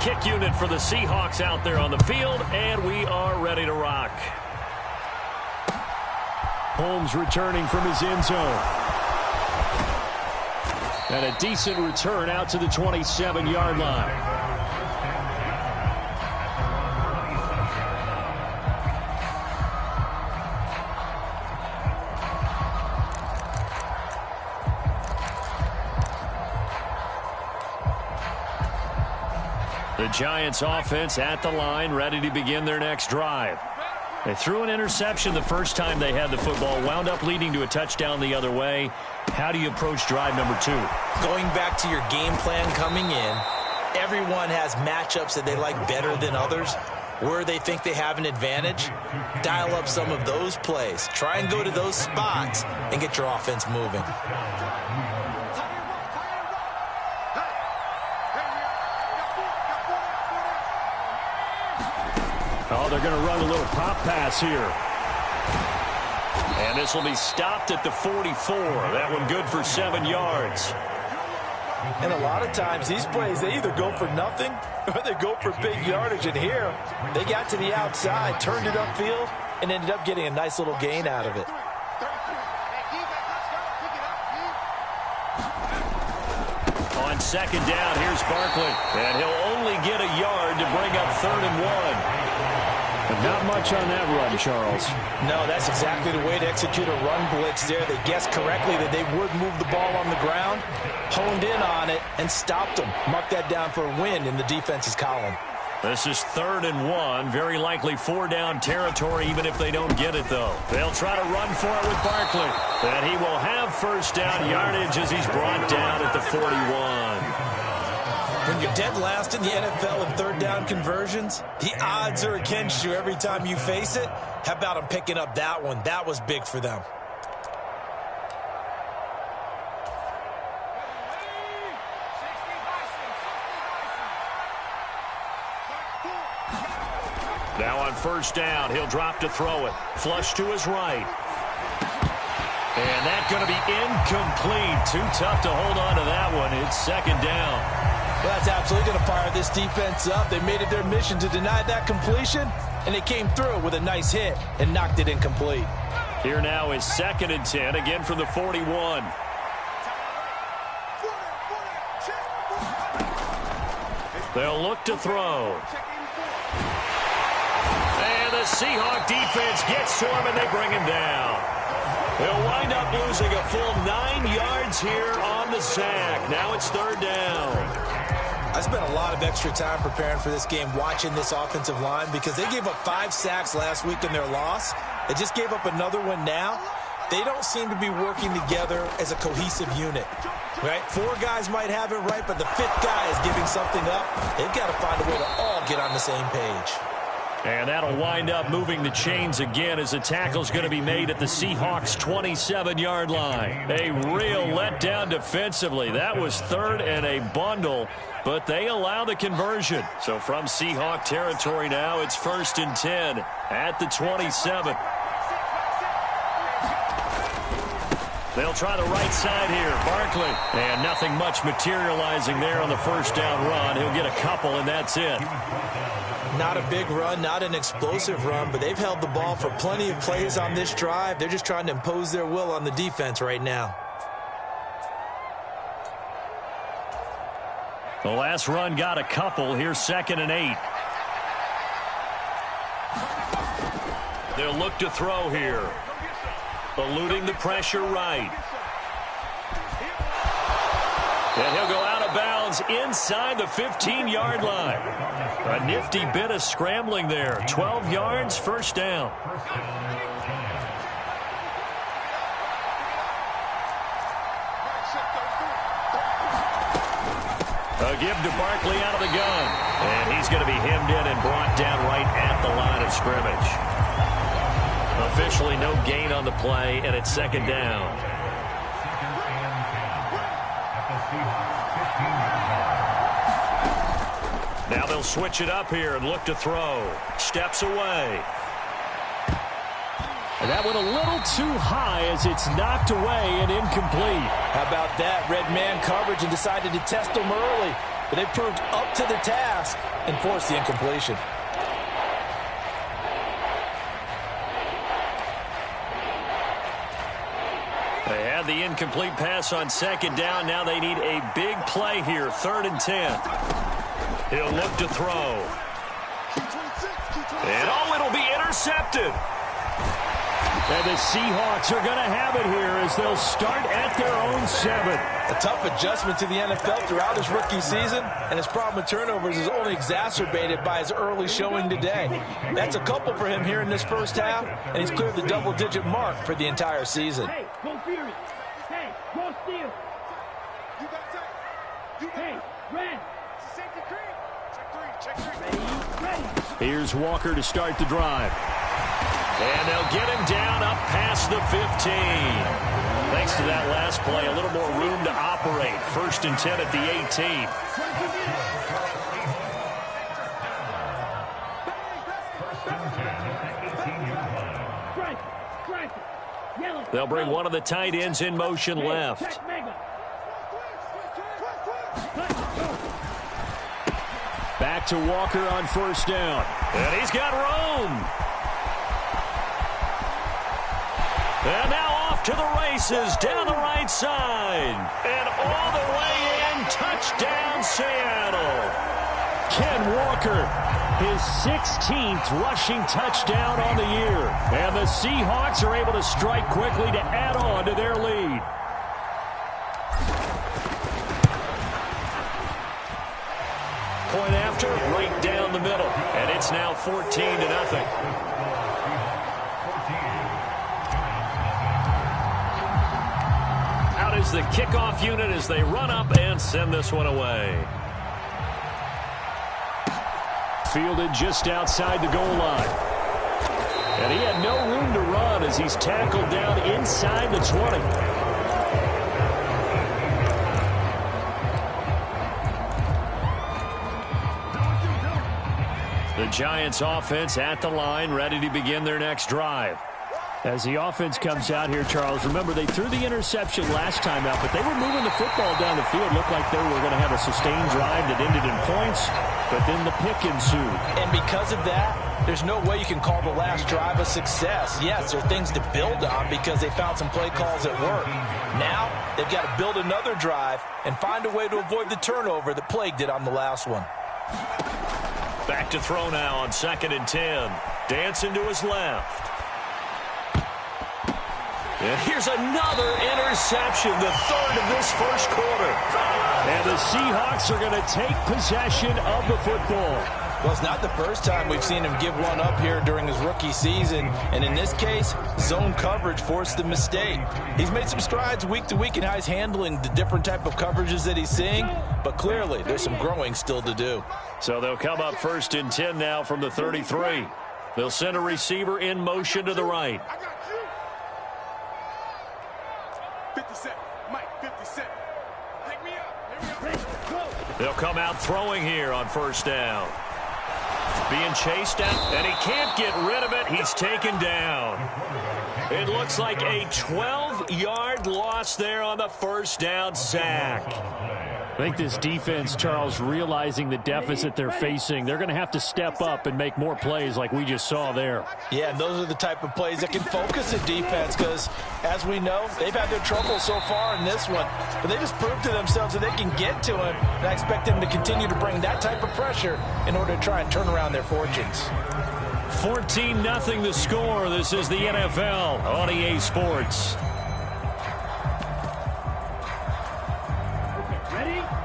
kick unit for the Seahawks out there on the field, and we are ready to rock. Holmes returning from his end zone. And a decent return out to the 27-yard line. The Giants offense at the line, ready to begin their next drive. They threw an interception the first time they had the football, wound up leading to a touchdown the other way. How do you approach drive number 2? Going back to your game plan coming in, everyone has matchups that they like better than others. Where they think they have an advantage, dial up some of those plays. Try and go to those spots and get your offense moving. Oh, they're going to run a little pop pass here. And this will be stopped at the 44. That one good for 7 yards. And a lot of times these plays, they either go for nothing or they go for big yardage. And here, they got to the outside, turned it upfield, and ended up getting a nice little gain out of it. On second down, here's Barkley. And he'll only get a yard to bring up 3rd and 1. But not much on that run, Charles. No, that's exactly the way to execute a run blitz there. They guessed correctly that they would move the ball on the ground, honed in on it, and stopped them. Mark that down for a win in the defense's column. This is 3rd and 1. Very likely 4-down territory, even if they don't get it, though. They'll try to run for it with Barkley. And he will have 1st down yardage as he's brought down at the 41. When you're dead last in the NFL in 3rd down conversions, the odds are against you every time you face it. How about them picking up that one? That was big for them. Now on 1st down, he'll drop to throw it. Flush to his right. And that's going to be incomplete. Too tough to hold on to that one. It's 2nd down. Well, that's absolutely going to fire this defense up. They made it their mission to deny that completion, and they came through with a nice hit and knocked it incomplete. Here now is 2nd and 10, again from the 41. They'll look to throw. And the Seahawk defense gets to him, and they bring him down. They'll wind up losing a full 9 yards here on the sack. Now it's 3rd down. I spent a lot of extra time preparing for this game, watching this offensive line, because they gave up 5 sacks last week in their loss. They just gave up another one now. They don't seem to be working together as a cohesive unit. Right? 4 guys might have it right, but the 5th guy is giving something up. They've got to find a way to all get on the same page. And that'll wind up moving the chains again as the tackle's going to be made at the Seahawks' 27-yard line. A real letdown defensively. That was 3rd and a bundle, but they allow the conversion. So from Seahawk territory now, it's 1st and 10 at the 27. They'll try the right side here. Barkley. And nothing much materializing there on the 1st down run. He'll get a couple, and that's it. Not a big run, not an explosive run, but they've held the ball for plenty of plays on this drive. They're just trying to impose their will on the defense right now. The last run got a couple. Here's 2nd and 8. They'll look to throw here. Eluding the pressure right. And he'll go out of bounds inside the 15-yard line. A nifty bit of scrambling there. 12 yards, 1st down. A give to Barkley out of the gun. And he's going to be hemmed in and brought down right at the line of scrimmage. Officially no gain on the play, and it's 2nd down. Now they'll switch it up here and look to throw. Steps away. And that went a little too high as it's knocked away and incomplete. How about that? Red man coverage and decided to test him early. but they proved up to the task and forced the incompletion. They had the incomplete pass on second down. Now they need a big play here, 3rd and 10. He'll look to throw. And it'll be intercepted. And the Seahawks are going to have it here as they'll start at their own 7. A tough adjustment to the NFL throughout his rookie season, and his problem with turnovers is only exacerbated by his early showing today. That's a couple for him here in this first half, and he's cleared the double-digit mark for the entire season. Hey, go Fury. Hey, go steal. You got that. Hey, red. Safety cream. Check three. Ready. Here's Walker to start the drive. And they'll get him down up past the 15. Thanks to that last play, a little more room to operate. 1st and 10 at the 18. They'll bring one of the tight ends in motion left. Back to Walker on 1st down. And he's got room. And now off to the races down the right side. And all the way in. Touchdown, Seattle. Ken Walker, his 16th rushing touchdown on the year. And the Seahawks are able to strike quickly to add on to their lead. Point after, right down the middle. And it's now 14-0. Is the kickoff unit as they run up and send this one away. Fielded just outside the goal line. And he had no room to run as he's tackled down inside the 20. The Giants offense at the line, ready to begin their next drive. As the offense comes out here, Charles, remember they threw the interception last time out, but they were moving the football down the field. Looked like they were going to have a sustained drive that ended in points, but then the pick ensued. And because of that, there's no way you can call the last drive a success. Yes, there are things to build on because they found some play calls at work. Now, they've got to build another drive and find a way to avoid the turnover that plagued it on the last one. Back to throw now on 2nd and 10. Dancing to his left. And here's another interception, the 3rd of this first quarter. And the Seahawks are going to take possession of the football. Well, it's not the first time we've seen him give one up here during his rookie season. And in this case, zone coverage forced the mistake. He's made some strides week to week in how he's handling the different type of coverages that he's seeing. But clearly, there's some growing still to do. So they'll come up 1st and 10 now from the 33. They'll send a receiver in motion to the right. 57. Mike, 57. Take me up. They'll come out throwing here on 1st down. Being chased out, and he can't get rid of it. He's taken down. It looks like a 12-yard loss there on the 1st down sack. I think this defense, Charles, realizing the deficit they're facing, they're going to have to step up and make more plays like we just saw there. Yeah, and those are the type of plays that can focus a defense because, as we know, they've had their trouble so far in this one. But they just proved to themselves that they can get to him, and I expect them to continue to bring that type of pressure in order to try and turn around their fortunes. 14-0 the score. This is the NFL on EA Sports.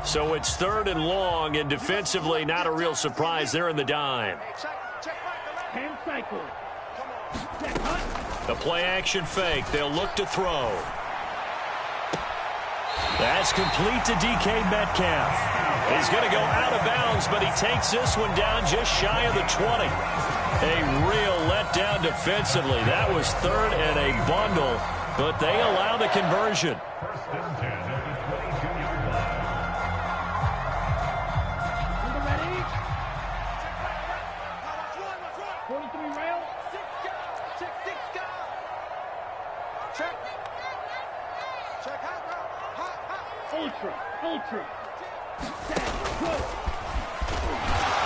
So it's 3rd and long, and defensively not a real surprise. They're in the dime. The play-action fake. They'll look to throw. That's complete to DK Metcalf. He's going to go out of bounds, but he takes this one down just shy of the 20. A real letdown defensively. That was 3rd and a bundle, but they allow the conversion. Ultra.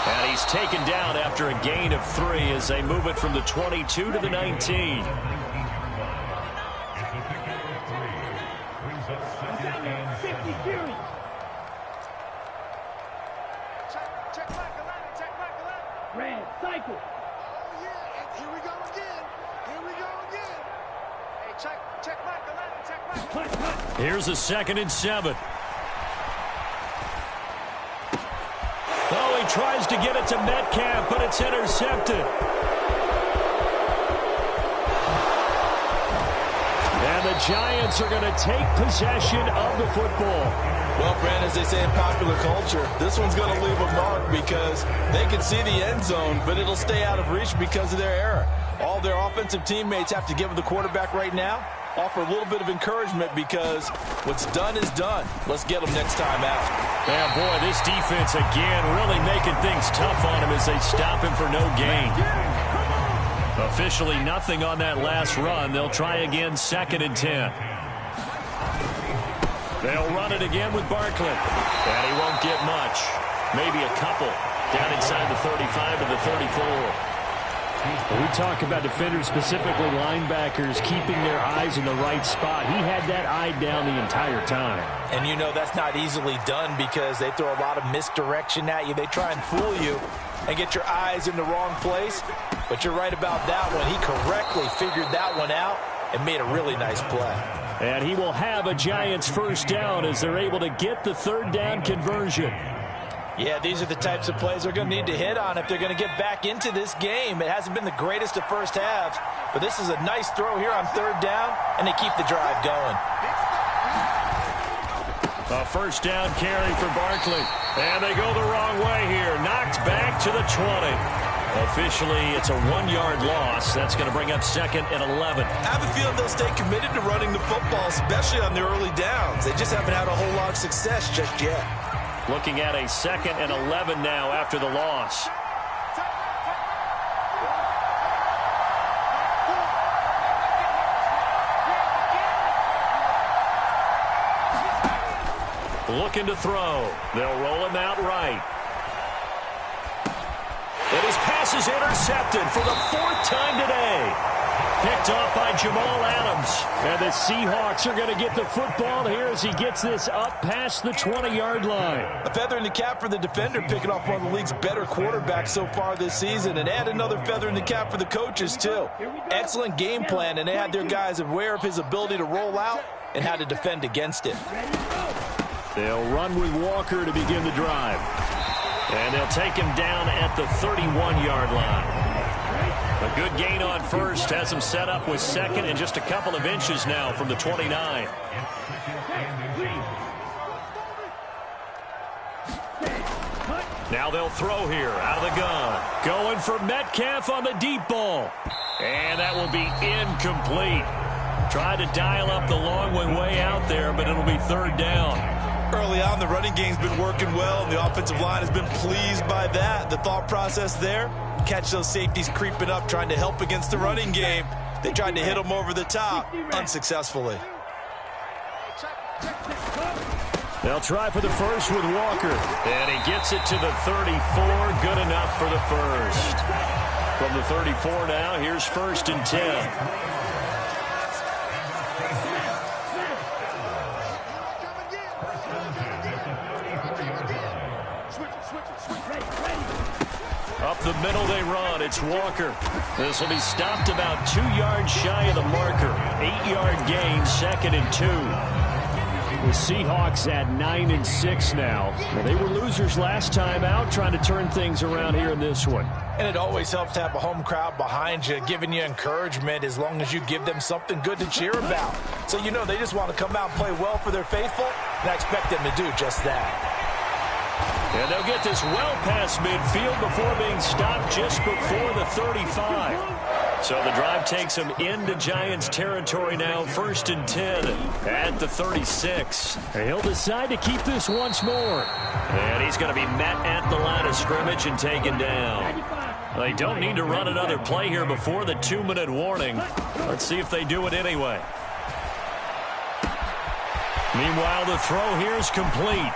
And he's taken down after a gain of 3 as they move it from the 22 to the 19. Red, cycle. Oh, yeah, and here we go again. Here we go again. Hey, check back, check back. Here's a 2nd and 7. Oh, he tries to get it to Metcalf, but it's intercepted. And the Giants are going to take possession of the football. Well, Brandon, as they say in popular culture, this one's going to leave a mark because they can see the end zone, but it'll stay out of reach because of their error. All their offensive teammates have to give the quarterback right now, offer a little bit of encouragement because what's done is done. Let's get them next time out. Yeah, boy, this defense again really making things tough on him as they stop him for no gain. Officially nothing on that last run. They'll try again 2nd and 10. They'll run it again with Barkley. And he won't get much. Maybe a couple down inside the 35 to the 34. We talk about defenders, specifically linebackers, keeping their eyes in the right spot. He had that eye down the entire time. And you know that's not easily done because they throw a lot of misdirection at you. They try and fool you and get your eyes in the wrong place. But you're right about that one. He correctly figured that one out and made a really nice play. And he will have a Giants first down as they're able to get the 3rd down conversion. Yeah, these are the types of plays they're going to need to hit on if they're going to get back into this game. It hasn't been the greatest of first halves, but this is a nice throw here on 3rd down, and they keep the drive going. A first down carry for Barkley. And they go the wrong way here. Knocked back to the 20. Officially, it's a 1-yard loss. That's going to bring up 2nd and 11. I have a feeling they'll stay committed to running the football, especially on the early downs. They just haven't had a whole lot of success just yet. Looking at a 2nd and 11 now after the loss. Looking to throw. They'll roll him out right. And his pass is intercepted for the 4th time today. Picked off by Jamal Adams. And the Seahawks are going to get the football here as he gets this up past the 20-yard line. A feather in the cap for the defender, picking off one of the league's better quarterbacks so far this season. And add another feather in the cap for the coaches, too. Excellent game plan, and they had their guys aware of his ability to roll out and how to defend against it. They'll run with Walker to begin the drive. And they'll take him down at the 31-yard line. A good gain on first has him set up with 2nd and just a couple of inches now from the 29. Now they'll throw here out of the gun. Going for Metcalf on the deep ball. And that will be incomplete. Tried to dial up the long one way out there, but it'll be 3rd down. Early on, the running game's been working well, and the offensive line has been pleased by that. The thought process there, catch those safeties creeping up, trying to help against the running game. They tried to hit them over the top, unsuccessfully. They'll try for the first with Walker. And he gets it to the 34. Good enough for the first. From the 34 now, here's 1st and 10. Up the middle they run. It's Walker. This will be stopped about 2 yards shy of the marker. 8-yard gain, 2nd and 2. The Seahawks at 9-6 now. Well, they were losers last time out, trying to turn things around here in this one. And it always helps to have a home crowd behind you, giving you encouragement as long as you give them something good to cheer about. So you know they just want to come out and play well for their faithful, and I expect them to do just that. And they'll get this well past midfield before being stopped just before the 35. So the drive takes them into Giants territory now, 1st and 10 at the 36. And he'll decide to keep this once more. And he's going to be met at the line of scrimmage and taken down. They don't need to run another play here before the 2-minute warning. Let's see if they do it anyway. Meanwhile, the throw here is complete.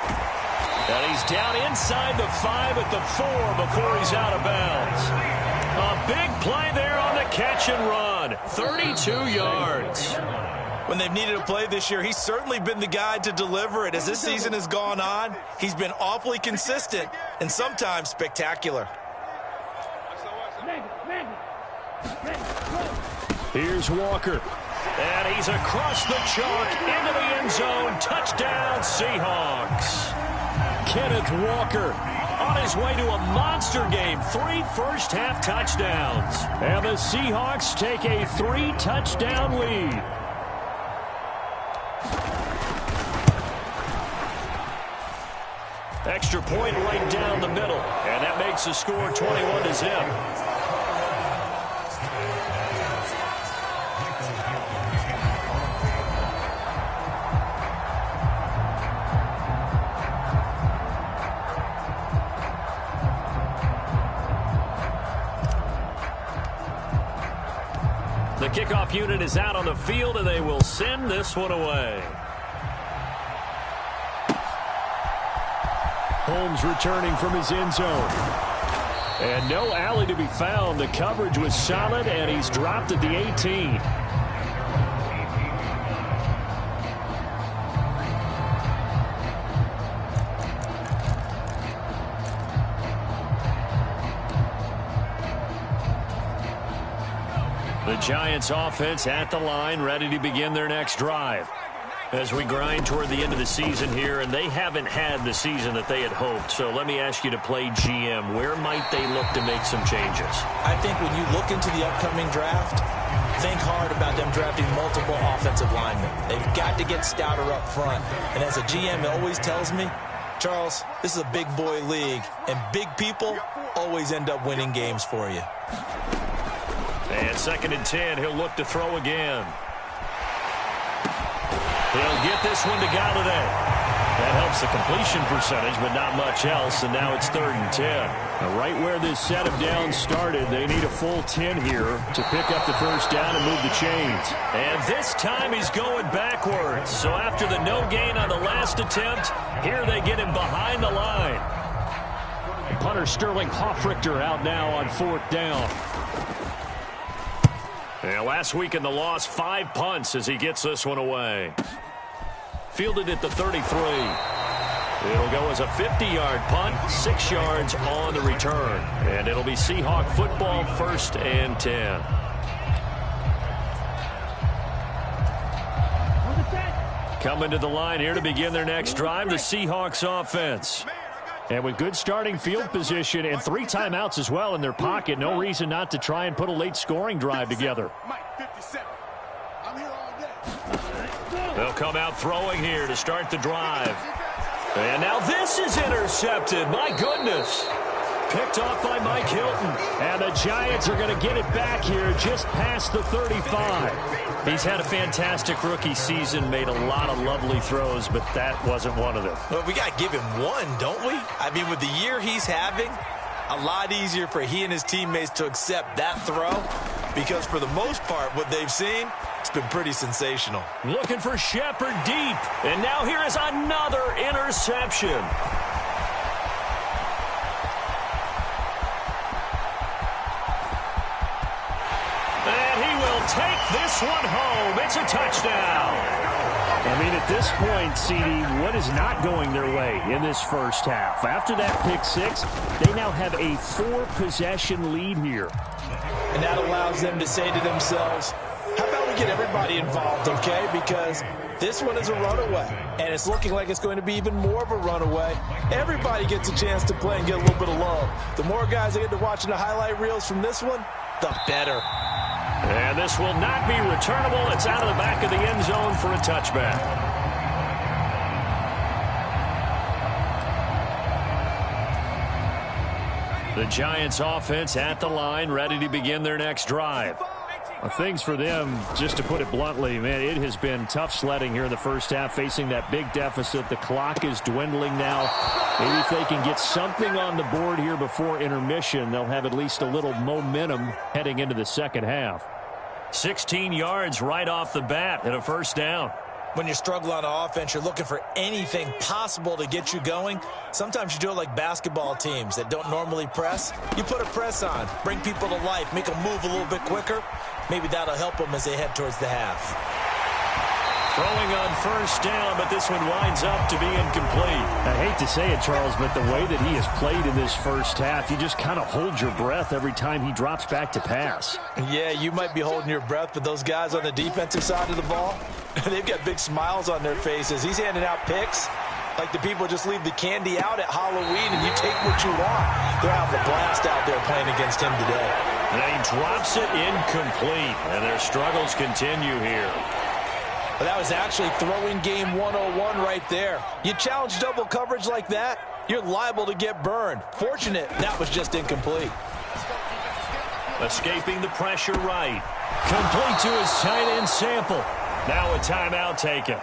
And he's down inside the 5 at the 4 before he's out of bounds. A big play there on the catch and run. 32 yards. When they've needed a play this year, he's certainly been the guy to deliver it. As this season has gone on, he's been awfully consistent and sometimes spectacular. Here's Walker. And he's across the chalk into the end zone. Touchdown, Seahawks. Kenneth Walker on his way to a monster game. 3 first-half touchdowns. And the Seahawks take a 3-touchdown lead. Extra point right down the middle. And that makes the score 21-0. The kickoff unit is out on the field, and they will send this one away. Holmes returning from his end zone. And no alley to be found. The coverage was solid, and he's dropped at the 18. The Giants offense at the line, ready to begin their next drive. As we grind toward the end of the season here, and they haven't had the season that they had hoped. So let me ask you to play GM. Where might they look to make some changes? I think when you look into the upcoming draft, think hard about them drafting multiple offensive linemen. They've got to get stouter up front. And as a GM, it always tells me, Charles, this is a big boy league, and big people always end up winning games for you. And 2nd and 10, he'll look to throw again. He'll get this one to Galladay. That helps the completion percentage, but not much else, and now it's 3rd and 10. Now, right where this set of downs started, they need a full 10 here to pick up the first down and move the chains. And this time he's going backwards. So after the no gain on the last attempt, here they get him behind the line. Punter Sterling Hoffrichter out now on 4th down. And last week in the loss, 5 punts as he gets this one away. Fielded at the 33. It'll go as a 50-yard punt, 6 yards on the return. And it'll be Seahawk football, 1st and 10. Coming to the line here to begin their next drive, the Seahawks offense. And with good starting field position and 3 timeouts as well in their pocket, no reason not to try and put a late scoring drive together. They'll come out throwing here to start the drive. And now this is intercepted. My goodness. Picked off by Mike Hilton. And the Giants are going to get it back here just past the 35. He's had a fantastic rookie season, made a lot of lovely throws, but that wasn't one of them. Well, we got to give him one, don't we? I mean, with the year he's having, a lot easier for he and his teammates to accept that throw, because for the most part, what they've seen, it's been pretty sensational. Looking for Shepard deep, and now here is another interception. And he will take this one home. It's a touchdown. I mean, at this point, CD, what is not going their way in this first half? After that pick 6, they now have a 4-possession lead here. And that allows them to say to themselves, how about we get everybody involved, okay? Because this one is a runaway, and it's looking like it's going to be even more of a runaway. Everybody gets a chance to play and get a little bit of love. The more guys that get to watching the highlight reels from this one, the better. And this will not be returnable. It's out of the back of the end zone for a touchback. The Giants offense at the line, ready to begin their next drive. Things for them, just to put it bluntly, man, it has been tough sledding here in the first half, facing that big deficit. The clock is dwindling now. Maybe if they can get something on the board here before intermission, they'll have at least a little momentum heading into the second half. 16 yards right off the bat and a first down. When you're struggling on offense, you're looking for anything possible to get you going. Sometimes you do it like basketball teams that don't normally press. You put a press on, bring people to life, make them move a little bit quicker. Maybe that'll help them as they head towards the half. Throwing on first down, but this one winds up to be incomplete. I hate to say it, Charles, but the way that he has played in this first half, you just kind of hold your breath every time he drops back to pass. Yeah, you might be holding your breath, but those guys on the defensive side of the ball, they've got big smiles on their faces. He's handing out picks like the people just leave the candy out at Halloween and you take what you want. They're having a blast out there playing against him today. And he drops it incomplete, and their struggles continue here. But that was actually throwing game 101 right there. You challenge double coverage like that, you're liable to get burned. Fortunate that was just incomplete. Escaping the pressure right. Complete to his tight end Sample. Now a timeout taken.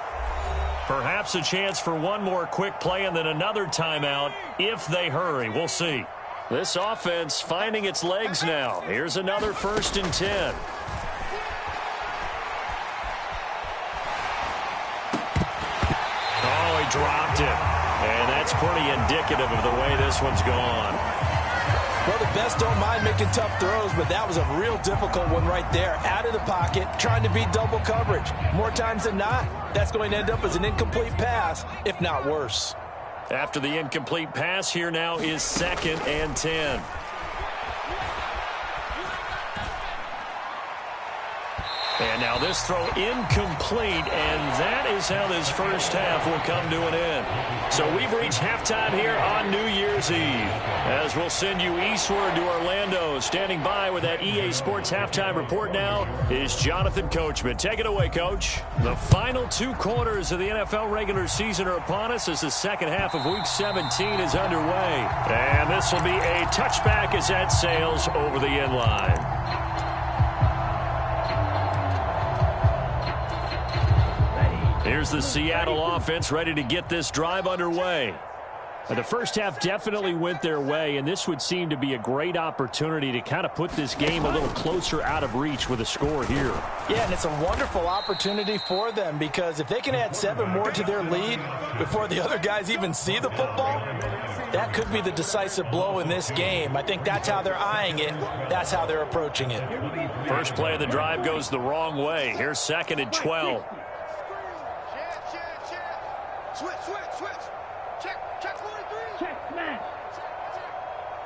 Perhaps a chance for one more quick play and then another timeout if they hurry. We'll see. This offense finding its legs now. Here's another 1st and 10. Oh, he dropped it. And that's pretty indicative of the way this one's gone. Well, the best don't mind making tough throws, but that was a real difficult one right there. Out of the pocket, trying to beat double coverage. More times than not, that's going to end up as an incomplete pass, if not worse. After the incomplete pass, here now is 2nd and 10. And now this throw incomplete, and that is how this first half will come to an end. So we've reached halftime here on New Year's Eve. As we'll send you eastward to Orlando. Standing by with that EA Sports halftime report now is Jonathan Coachman. Take it away, Coach. The final 2 quarters of the NFL regular season are upon us as the second half of Week 17 is underway. And this will be a touchback as that sails over the end line. Here's the Seattle offense ready to get this drive underway. The first half definitely went their way, and this would seem to be a great opportunity to kind of put this game a little closer out of reach with a score here. Yeah, and it's a wonderful opportunity for them because if they can add 7 more to their lead before the other guys even see the football, that could be the decisive blow in this game. I think that's how they're eyeing it. That's how they're approaching it. First play of the drive goes the wrong way. Here's 2nd and 12. Switch. Check 43. Check smash.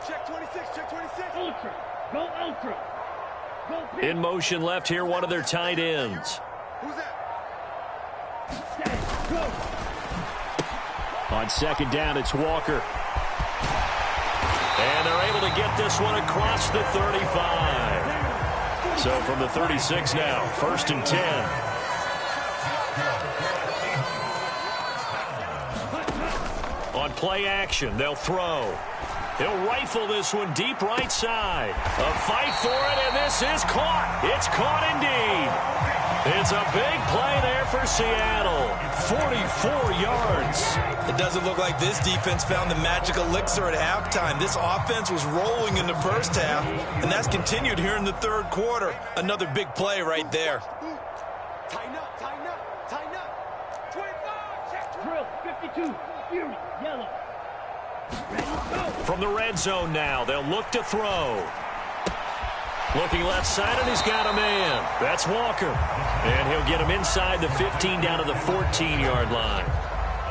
Check 26. Check 26. Ultra. Go ultra. Go pitch. In motion left here, one of their tight ends. Who's that? Set. Go. On 2nd down, it's Walker. And they're able to get this one across the 35. So from the 36 now, 1st and 10. On play action, they'll throw. He'll rifle this one deep right side. A fight for it, and this is caught. It's caught indeed. It's a big play there for Seattle. 44 yards. It doesn't look like this defense found the magic elixir at halftime. This offense was rolling in the first half, and that's continued here in the 3rd quarter. Another big play right there. Tighten up. 25. Check. Drill. 52. Fury. Yellow. Ready, go. From the red zone now, they'll look to throw. Looking left side, and he's got a man. That's Walker. And he'll get him inside the 15 down to the 14-yard line.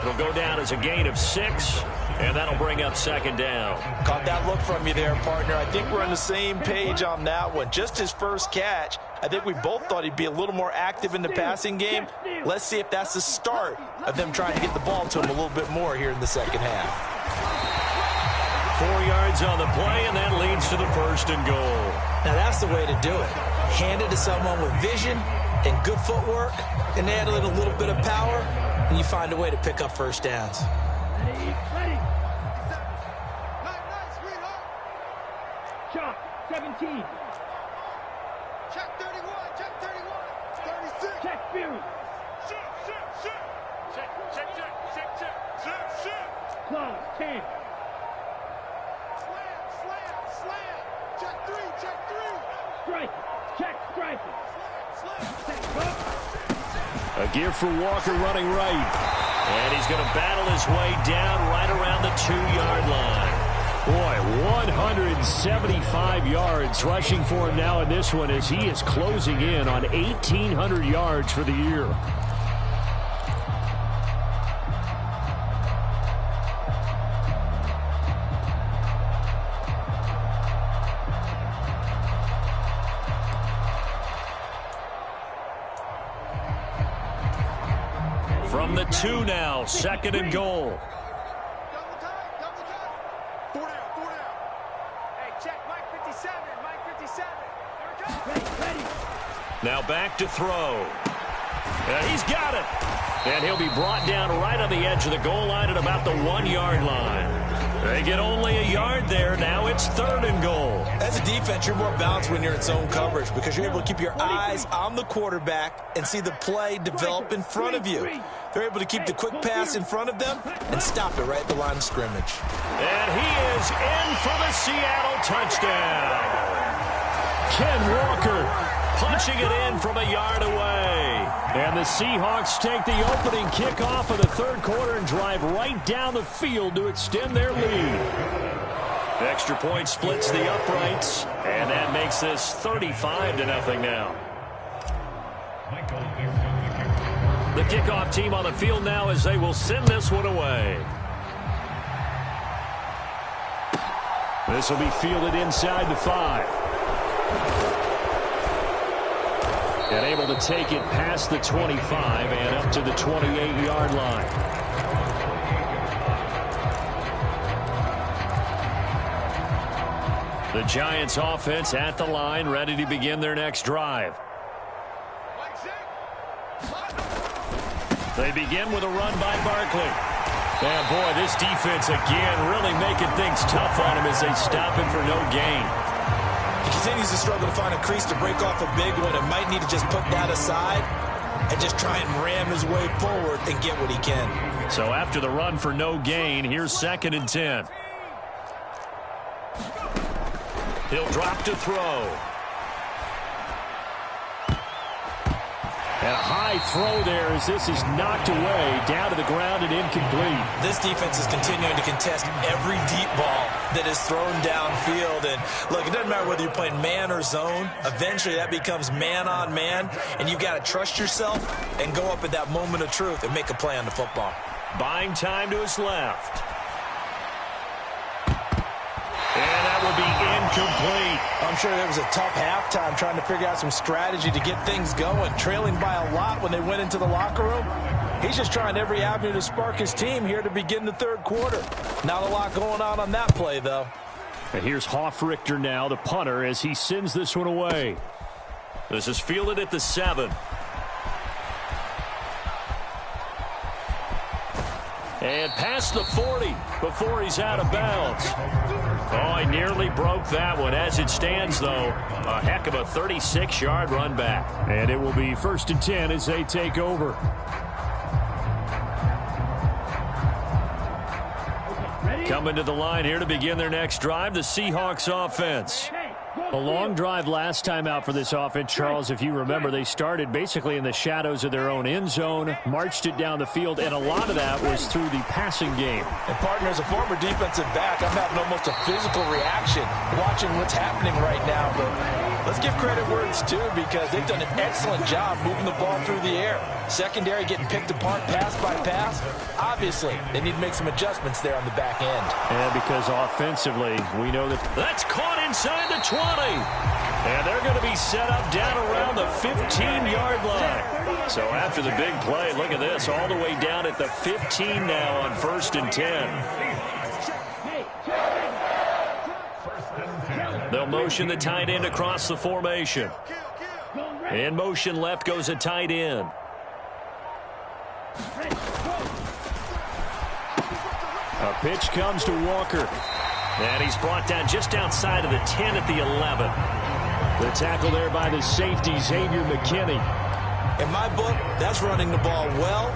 It'll go down as a gain of 6, and that'll bring up 2nd down. Caught that look from you there, partner. I think we're on the same page on that one. Just his first catch. I think we both thought he'd be a little more active in the passing game. Let's see if that's the start of them trying to get the ball to him a little bit more here in the second half. 4 yards on the play, and that leads to the 1st and goal. Now that's the way to do it. Hand it to someone with vision and good footwork, and add in a little bit of power, and you find a way to pick up first downs. Ready. Nice, sweetheart. Chalk. 17. Check 31. Check 31. 36. Check Fury. Check. Claws. 10. Slam. Check 3. Strike. Check striker. Slam. A A give for Walker running right. And he's going to battle his way down right around the 2-yard line. Boy, 175 yards rushing for him now in this one as he is closing in on 1,800 yards for the year. From the 2 now, 2nd and goal. Now back to throw. And he's got it. And he'll be brought down right on the edge of the goal line at about the 1-yard line. They get only a yard there. Now it's 3rd and goal. As a defense, you're more balanced when you're in zone coverage because you're able to keep your eyes on the quarterback and see the play develop in front of you. They're able to keep the quick pass in front of them and stop it right at the line of scrimmage. And he is in for the Seattle touchdown. Ken Walker punching it in from a yard away. And the Seahawks take the opening kickoff of the 3rd quarter and drive right down the field to extend their lead. The extra point splits the uprights, and that makes this 35-0 now. The kickoff team on the field now as they will send this one away. This will be fielded inside the 5. And able to take it past the 25 and up to the 28-yard line. The Giants offense at the line, ready to begin their next drive. They begin with a run by Barkley. And boy, this defense again really making things tough on him as they stop him for no gain. He continues to struggle to find a crease to break off a big one and might need to just put that aside and just try and ram his way forward and get what he can. So after the run for no gain, here's 2nd and 10. He'll drop to throw. And a high throw there as this is knocked away, down to the ground and incomplete. This defense is continuing to contest every deep ball that is thrown downfield. And look, it doesn't matter whether you're playing man or zone. Eventually that becomes man on man, and you've got to trust yourself and go up at that moment of truth and make a play on the football. Buying time to his left. And that will be incomplete. I'm sure there was a tough halftime trying to figure out some strategy to get things going, trailing by a lot when they went into the locker room. He's just trying every avenue to spark his team here to begin the 3rd quarter. Not a lot going on that play, though. And here's Hofrichter now, the punter, as he sends this one away. This is fielded at the 7. And past the 40 before he's out of bounds. Oh, he nearly broke that one. As it stands, though, a heck of a 36-yard run back. And it will be 1st and 10 as they take over. Coming to the line here to begin their next drive, the Seahawks offense. A long drive last time out for this offense, Charles. If you remember, they started basically in the shadows of their own end zone, marched it down the field, and a lot of that was through the passing game. And, partner, as a former defensive back, I'm having almost a physical reaction watching what's happening right now. But let's give credit where it's due because they've done an excellent job moving the ball through the air. Secondary getting picked apart pass by pass. Obviously, they need to make some adjustments there on the back end. And because offensively, we know that that's caught inside the 20. And they're going to be set up down around the 15-yard line. So after the big play, look at this, all the way down at the 15 now on 1st and 10. They'll motion the tight end across the formation. In motion left goes a tight end. A pitch comes to Walker. And he's brought down just outside of the 10 at the 11. The tackle there by the safety, Xavier McKinney. In my book, that's running the ball well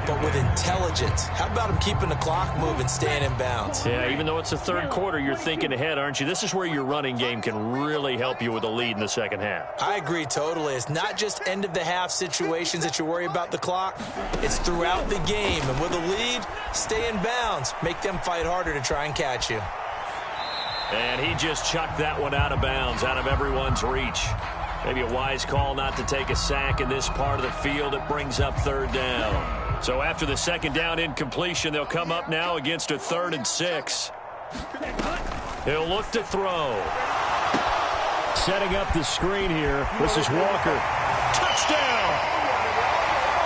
but with intelligence. How about him keeping the clock moving, staying in bounds? Yeah, even though it's the third quarter, you're thinking ahead, aren't you? This is where your running game can really help you with a lead in the second half. I agree totally. It's not just end-of-the-half situations that you worry about the clock. It's throughout the game. And with a lead, stay in bounds. Make them fight harder to try and catch you. And he just chucked that one out of bounds, out of everyone's reach. Maybe a wise call not to take a sack in this part of the field. It brings up third down. So after the second down incompletion, they'll come up now against a 3rd and 6. He'll look to throw. Setting up the screen here. This is Walker. Touchdown!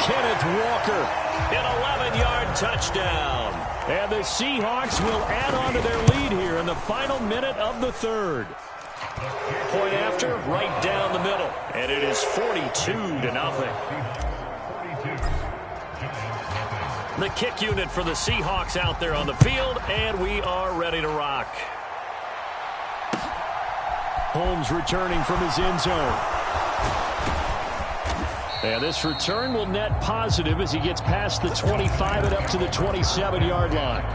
Kenneth Walker. An 11-yard touchdown. And the Seahawks will add on to their lead here in the final minute of the third. Point after, right down the middle. And it is 42-0. The kick unit for the Seahawks out there on the field, and we are ready to rock. Holmes returning from his end zone. And this return will net positive as he gets past the 25 and up to the 27-yard line.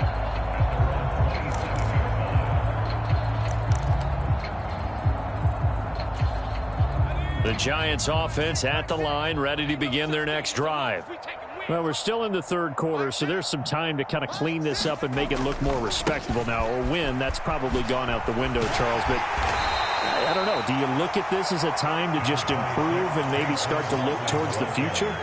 The Giants offense at the line, ready to begin their next drive. Well, we're still in the third quarter, so there's some time to kind of clean this up and make it look more respectable now. Or win, that's probably gone out the window, Charles. But I don't know. Do you look at this as a time to just improve and maybe start to look towards the future?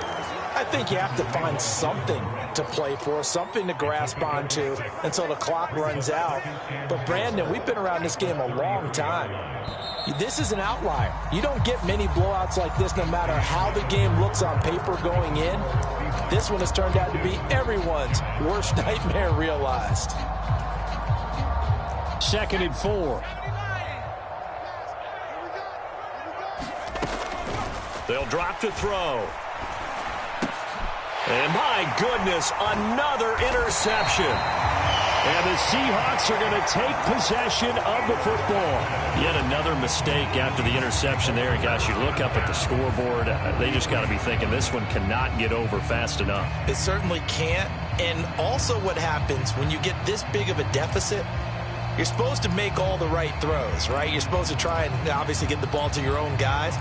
I think you have to find something to play for, something to grasp onto until the clock runs out. But, Brandon, we've been around this game a long time. This is an outlier. You don't get many blowouts like this no matter how the game looks on paper going in. This one has turned out to be everyone's worst nightmare realized. 2nd and 4. They'll drop to throw. And my goodness, another interception. And the Seahawks are going to take possession of the football. Yet another mistake after the interception there. And gosh, you look up at the scoreboard, they just got to be thinking this one cannot get over fast enough. It certainly can't. And also what happens when you get this big of a deficit, you're supposed to make all the right throws, right? You're supposed to try and obviously get the ball to your own guys.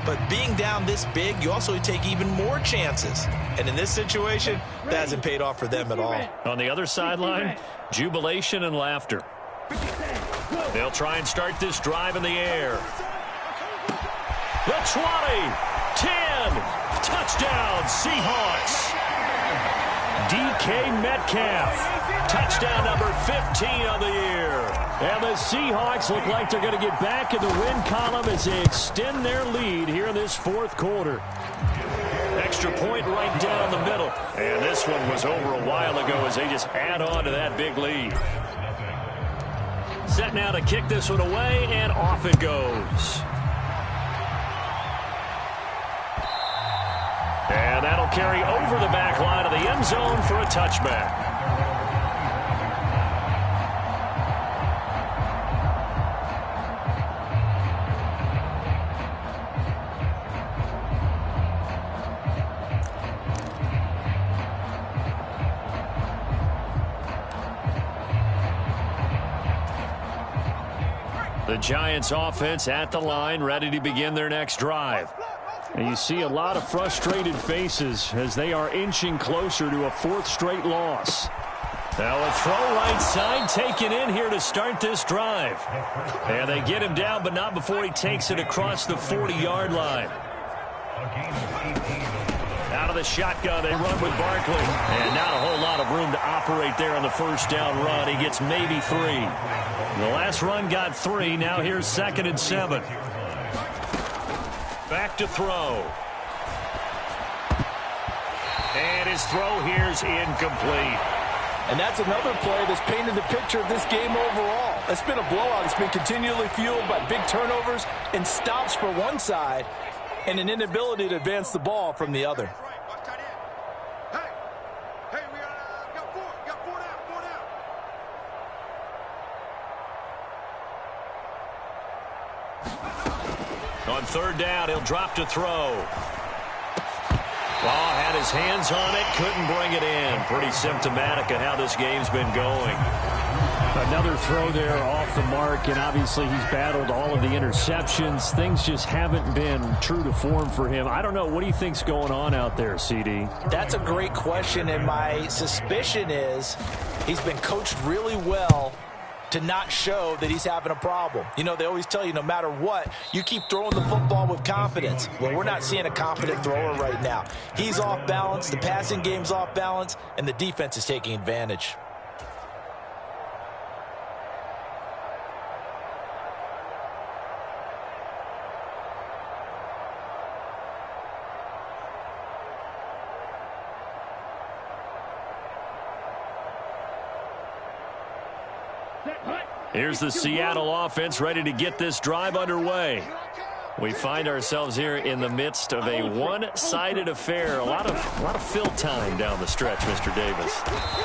But being down this big, you also take even more chances. And in this situation, that hasn't paid off for them at all. On the other sideline, jubilation and laughter. They'll try and start this drive in the air. The 20, 10, touchdown Seahawks. DK Metcalf, touchdown number 15 of the year. And the Seahawks look like they're going to get back in the win column as they extend their lead here in this fourth quarter. Extra point right down the middle. And this one was over a while ago as they just add on to that big lead. Set now to kick this one away, and off it goes. And that'll carry over the back line of the end zone for a touchback. The Giants offense at the line, ready to begin their next drive. And you see a lot of frustrated faces as they are inching closer to a 4th straight loss. Now a throw right side taken in here to start this drive. And they get him down, but not before he takes it across the 40-yard line. Out of the shotgun, they run with Barkley. And not a whole lot of room to operate there on the first down run. He gets maybe 3. The last run got 3. Now here's 2nd and 7. Back to throw. And his throw here's incomplete. And that's another play that's painted the picture of this game overall. It's been a blowout. It's been continually fueled by big turnovers and stops for one side and an inability to advance the ball from the other. On 3rd down, he'll drop to throw. Oh, had his hands on it, couldn't bring it in. Pretty symptomatic of how this game's been going. Another throw there off the mark, and obviously he's battled all of the interceptions. Things just haven't been true to form for him. I don't know. What do you think's going on out there, CD? That's a great question, and my suspicion is he's been coached really well to not show that he's having a problem. You know, they always tell you no matter what, you keep throwing the football with confidence. Well, we're not seeing a confident thrower right now. He's off balance, the passing game's off balance, and the defense is taking advantage. Here's the Seattle offense ready to get this drive underway. We find ourselves here in the midst of a one-sided affair. A lot of fill time down the stretch, Mr. Davis.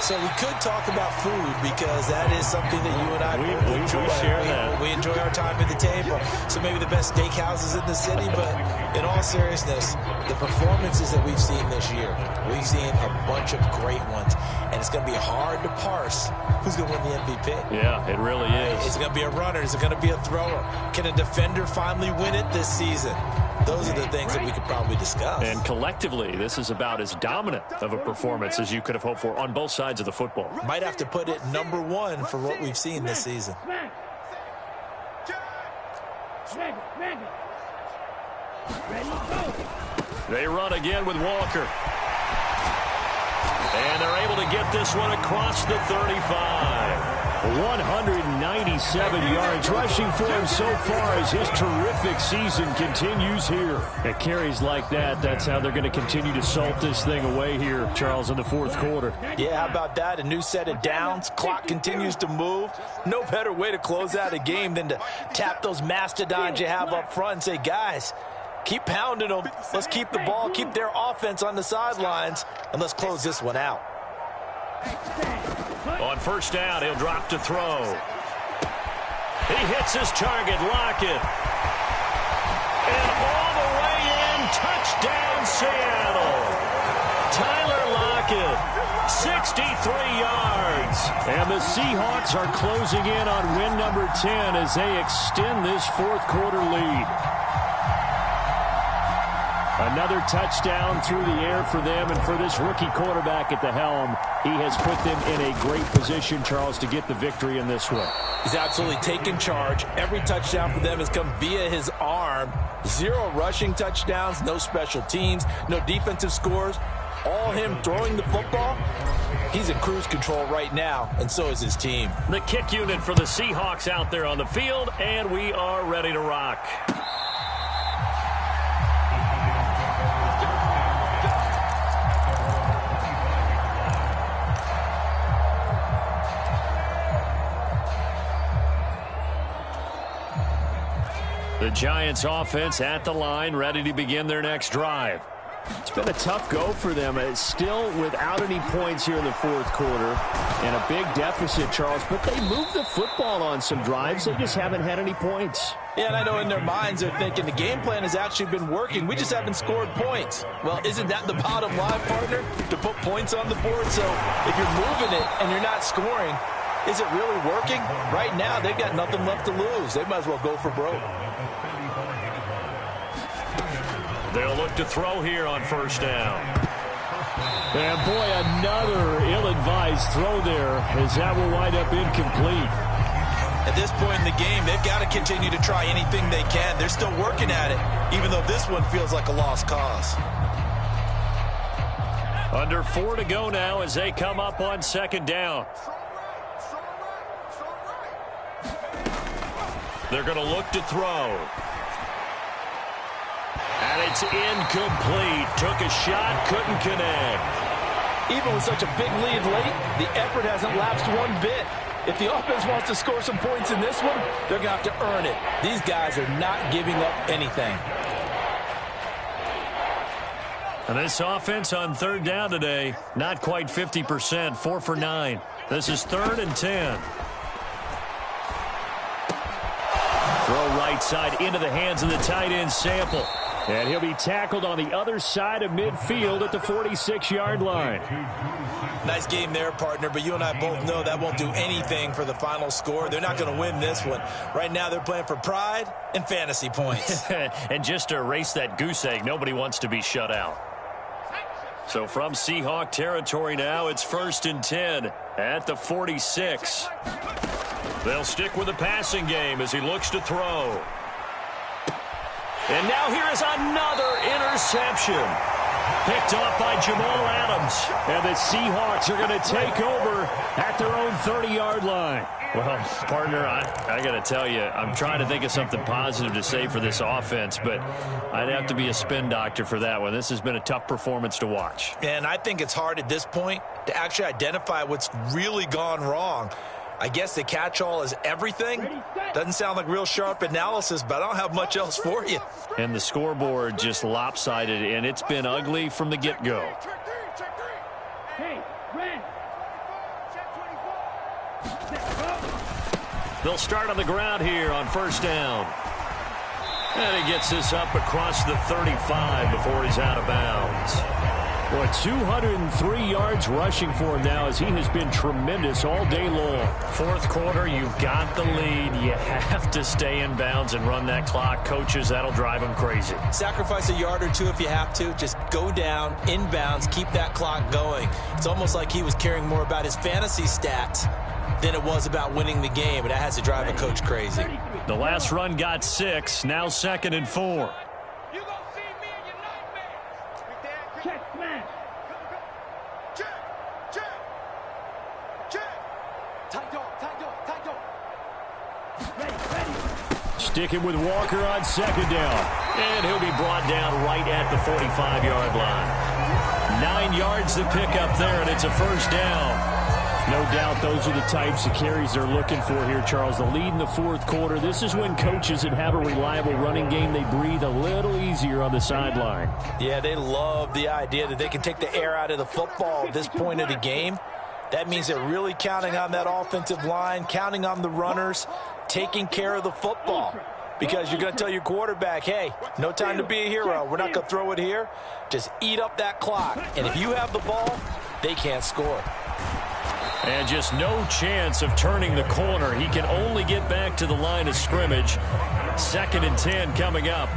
So we could talk about food because that is something that you and I we share that. We enjoy our time at the table. So maybe the best steakhouses in the city, but in all seriousness, the performances that we've seen this year, we've seen a bunch of great ones, and it's going to be hard to parse who's going to win the MVP. Yeah, it really is. Is it going to be a runner? Is it going to be a thrower? Can a defender finally win it this season? Those are the things that we could probably discuss. And collectively, this is about as dominant of a performance as you could have hoped for on both sides of the football. Might have to put it #1 for what we've seen this season. They run again with Walker. And they're able to get this one across the 35. 197 yards rushing for him so far as his terrific season continues here. At carries like that, that's how they're going to continue to salt this thing away here, Charles, in the fourth quarter. Yeah, how about that? A new set of downs. Clock continues to move. No better way to close out a game than to tap those mastodons you have up front and say, guys, keep pounding them. Let's keep the ball, keep their offense on the sidelines, and let's close this one out. On first down, he'll drop to throw. He hits his target, Lockett. And all the way in, touchdown Seattle. Tyler Lockett, 63 yards. And the Seahawks are closing in on win number 10 as they extend this fourth quarter lead. Another touchdown through the air for them, and for this rookie quarterback at the helm, he has put them in a great position, Charles, to get the victory in this one. He's absolutely taken charge. Every touchdown for them has come via his arm. 0 rushing touchdowns, no special teams, no defensive scores. All him throwing the football. He's in cruise control right now, and so is his team. The kick unit for the Seahawks out there on the field, and we are ready to rock. The Giants offense at the line, ready to begin their next drive. It's been a tough go for them. It's still without any points here in the fourth quarter and a big deficit, Charles, but they moved the football on some drives. They just haven't had any points. Yeah, and I know in their minds they're thinking the game plan has actually been working. We just haven't scored points. Well, isn't that the bottom line, partner? To put points on the board? So if you're moving it and you're not scoring, is it really working? Right now, they've got nothing left to lose. They might as well go for broke. They'll look to throw here on first down. And boy, another ill-advised throw there as that will wind up incomplete. At this point in the game, they've got to continue to try anything they can. They're still working at it, even though this one feels like a lost cause. Under 4 to go now as they come up on second down. They're going to look to throw. And it's incomplete. Took a shot, couldn't connect. Even with such a big lead late, the effort hasn't lapsed one bit. If the offense wants to score some points in this one, they're going to have to earn it. These guys are not giving up anything. And this offense on third down today, not quite 50%, 4 for 9. This is 3rd and 10. Throw right side into the hands of the tight end, Sample. And he'll be tackled on the other side of midfield at the 46-yard line. Nice game there, partner, but you and I both know that won't do anything for the final score. They're not going to win this one. Right now they're playing for pride and fantasy points. And just to erase that goose egg, nobody wants to be shut out. So from Seahawk territory now, it's 1st and 10 at the 46. They'll stick with the passing game as he looks to throw. And now here is another interception. Picked off by Jamal Adams. And the Seahawks are going to take over at their own 30-yard line. Well, partner, I got to tell you, I'm trying to think of something positive to say for this offense, but I'd have to be a spin doctor for that one. This has been a tough performance to watch. And I think it's hard at this point to actually identify what's really gone wrong. I guess the catch-all is everything. Doesn't sound like real sharp analysis, but I don't have much else for you. And the scoreboard just lopsided, and it's been ugly from the get-go. Hey, Ren. They'll start on the ground here on 1st down. And he gets this up across the 35 before he's out of bounds. Well, 203 yards rushing for him now as he has been tremendous all day long. 4th quarter, you've got the lead. You have to stay in bounds and run that clock. Coaches, that'll drive them crazy. Sacrifice a yard or two if you have to. Just go down, in bounds, keep that clock going. It's almost like he was caring more about his fantasy stats than it was about winning the game, and that has to drive a coach crazy. The last run got 6, now 2nd and 4. Sticking with Walker on 2nd down. And he'll be brought down right at the 45-yard line. 9 yards to pick up there, and it's a 1st down. No doubt those are the types of carries they're looking for here, Charles. The lead in the 4th quarter. This is when coaches that have a reliable running game, they breathe a little easier on the sideline. Yeah, they love the idea that they can take the air out of the football at this point of the game. That means they're really counting on that offensive line, counting on the runners, taking care of the football. Because you're going to tell your quarterback, hey, no time to be a hero. We're not going to throw it here. Just eat up that clock. And if you have the ball, they can't score. And just no chance of turning the corner. He can only get back to the line of scrimmage. 2nd and 10 coming up.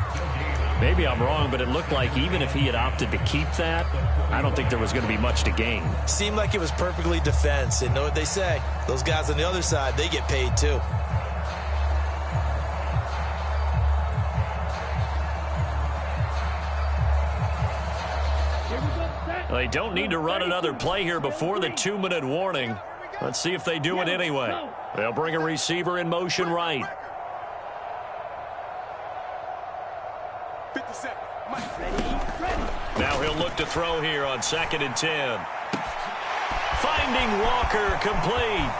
Maybe I'm wrong, but it looked like even if he had opted to keep that, I don't think there was going to be much to gain. Seemed like it was perfectly defense. And know what they say? Those guys on the other side, they get paid too. They don't need to run another play here before the 2-minute warning. Let's see if they do it anyway. They'll bring a receiver in motion right. 57. Now he'll look to throw here on 2nd and 10. Finding Walker complete.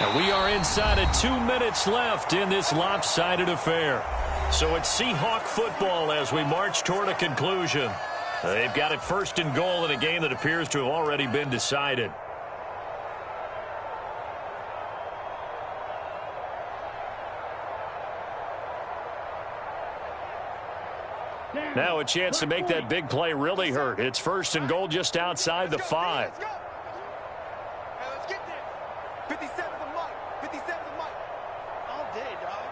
And we are inside of 2 minutes left in this lopsided affair. So it's Seahawk football as we march toward a conclusion. They've got it 1st and goal in a game that appears to have already been decided. Now a chance to make that big play really hurt. It's 1st and goal just outside the 5. Let's get there. 57 the mic. 57 the mic. All day, dog.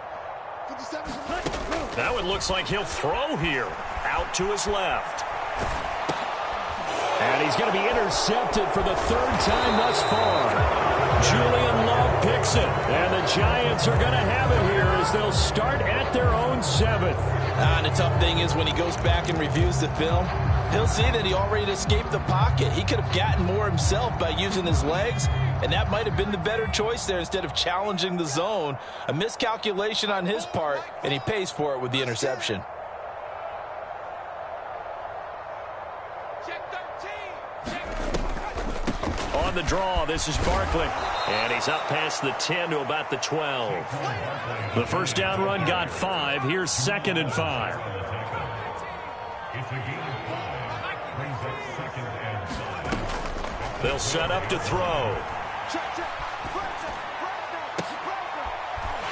57 the mic. Now it looks like he'll throw here. Out to his left. And he's going to be intercepted for the 3rd time thus far. Julian Love picks it. And the Giants are going to have it here as they'll start at their own 7th. And the tough thing is when he goes back and reviews the film, he'll see that he already escaped the pocket. He could have gotten more himself by using his legs, and that might have been the better choice there instead of challenging the zone. A miscalculation on his part, and he pays for it with the interception. On the draw, this is Barkley. And he's up past the 10 to about the 12. The 1st down run got 5. Here's 2nd and 5. They'll set up to throw.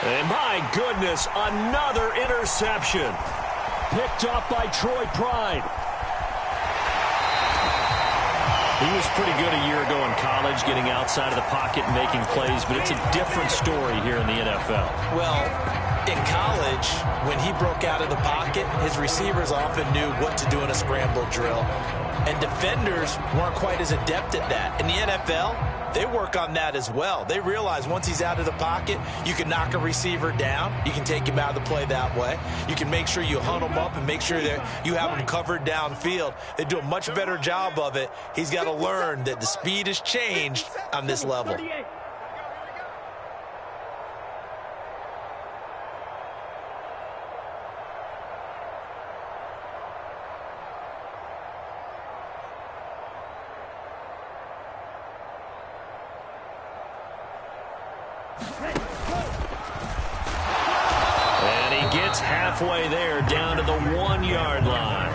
And my goodness, another interception. picked off by Troy Pride. He was pretty good a year ago in college, getting outside of the pocket and making plays, but it's a different story here in the NFL. Well, in college, when he broke out of the pocket, his receivers often knew what to do in a scramble drill, and defenders weren't quite as adept at that. In the NFL, they work on that as well. They realize once he's out of the pocket, you can knock a receiver down. You can take him out of the play that way. You can make sure you hunt him up and make sure that you have him covered downfield. They do a much better job of it. He's got to learn that the speed has changed on this level. And he gets halfway there, down to the 1-yard line.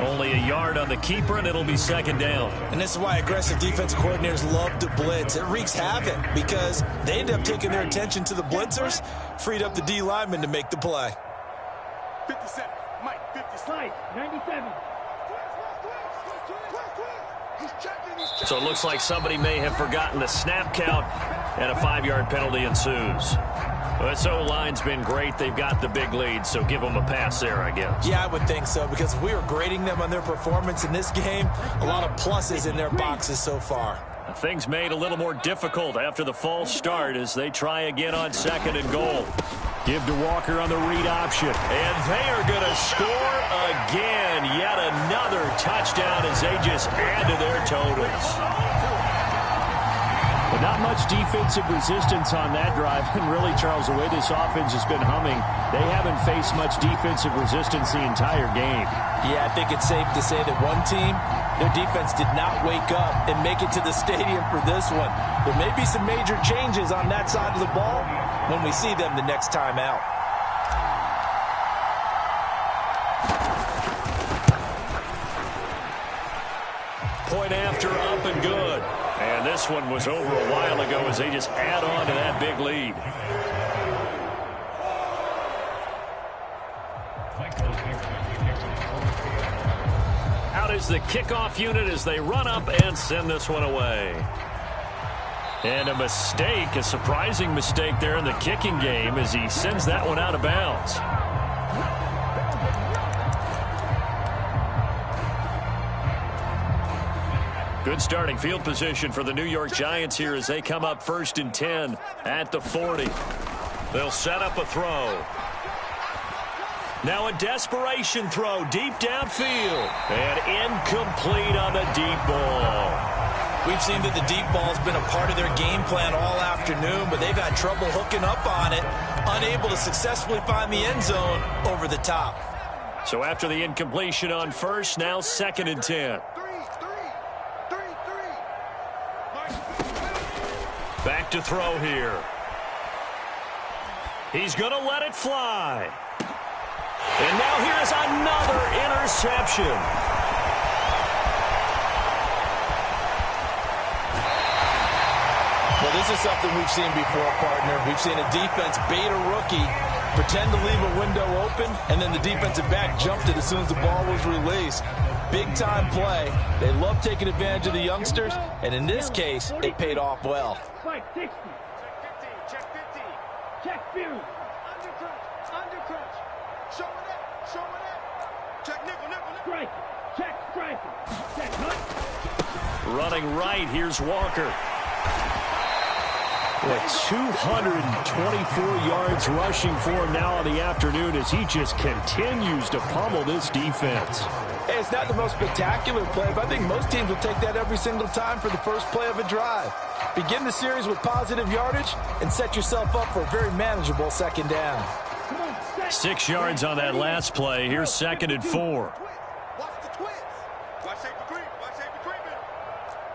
Only a yard on the keeper, and it'll be second down. And this is why aggressive defensive coordinators love to blitz. It wreaks havoc because they end up taking their attention to the blitzers, freed up the D lineman to make the play. 57. Mike, 57. 97. So it looks like somebody may have forgotten the snap count, and a 5-yard penalty ensues. This O-line's been great. They've got the big lead, so give them a pass there, I guess. Yeah, I would think so, because if we were grading them on their performance in this game, a lot of pluses in their boxes so far. Things made a little more difficult after the false start as they try again on 2nd and goal. Give to Walker on the read option. And they are going to score again. Yet another touchdown as they just add to their totals. But not much defensive resistance on that drive. And really, Charles, the way this offense has been humming, they haven't faced much defensive resistance the entire game. Yeah, I think it's safe to say that one team, their defense did not wake up and make it to the stadium for this one. There may be some major changes on that side of the ball when we see them the next time out. Point after, up and good. And this one was over a while ago as they just add on to that big lead. Out is the kickoff unit as they run up and send this one away. And a mistake, a surprising mistake there in the kicking game as he sends that one out of bounds. Good starting field position for the New York Giants here as they come up 1st and 10 at the 40. They'll set up a throw. Now a desperation throw deep downfield. And incomplete on the deep ball. We've seen that the deep ball's been a part of their game plan all afternoon, but they've had trouble hooking up on it, unable to successfully find the end zone over the top. So after the incompletion on 1st, now 2nd and 10. Back to throw here. He's going to let it fly. And now here's another interception. Well, this is something we've seen before, partner. We've seen a defense bait a rookie, pretend to leave a window open, and then the defensive back jumped it as soon as the ball was released. Big-time play. They love taking advantage of the youngsters, and in this case, it paid off well. Spike 60. Check 50. Check Fury. Undercrunch. Show it up. Show it up. Check nickel. Strike. Check striker. Check hunt. Running right, here's Walker. With 224 yards rushing for him now on the afternoon as he just continues to pummel this defense. Hey, it's not the most spectacular play, but I think most teams will take that every single time for the first play of a drive. Begin the series with positive yardage and set yourself up for a very manageable 2nd down. 6 yards on that last play. Here's 2nd and 4. Watch the twins. Watch safety creep. Watch safety creeping.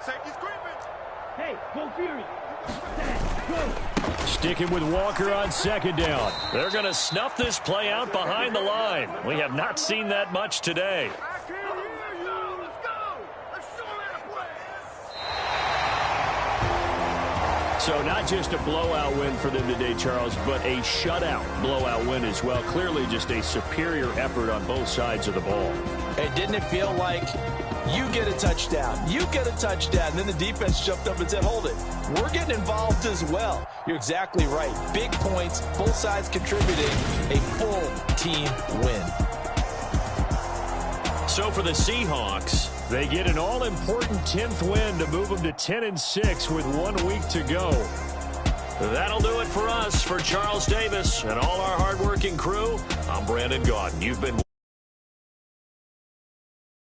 Safety's creeping. Hey, go Fury. Go. Sticking with Walker on 2nd down. They're going to snuff this play out behind the line. We have not seen that much today. I can hear you. Let's go. Let's show that play. So not just a blowout win for them today, Charles, but a shutout blowout win as well. Clearly just a superior effort on both sides of the ball. Hey, didn't it feel like you get a touchdown, you get a touchdown, and then the defense jumped up and said, hold it, we're getting involved as well. You're exactly right. Big points, both sides contributing, a full team win. So for the Seahawks, they get an all-important 10th win to move them to 10-6 with 1 week to go. that'll do it for us. For Charles Davis and all our hardworking crew, I'm Brandon Gaudin. You've been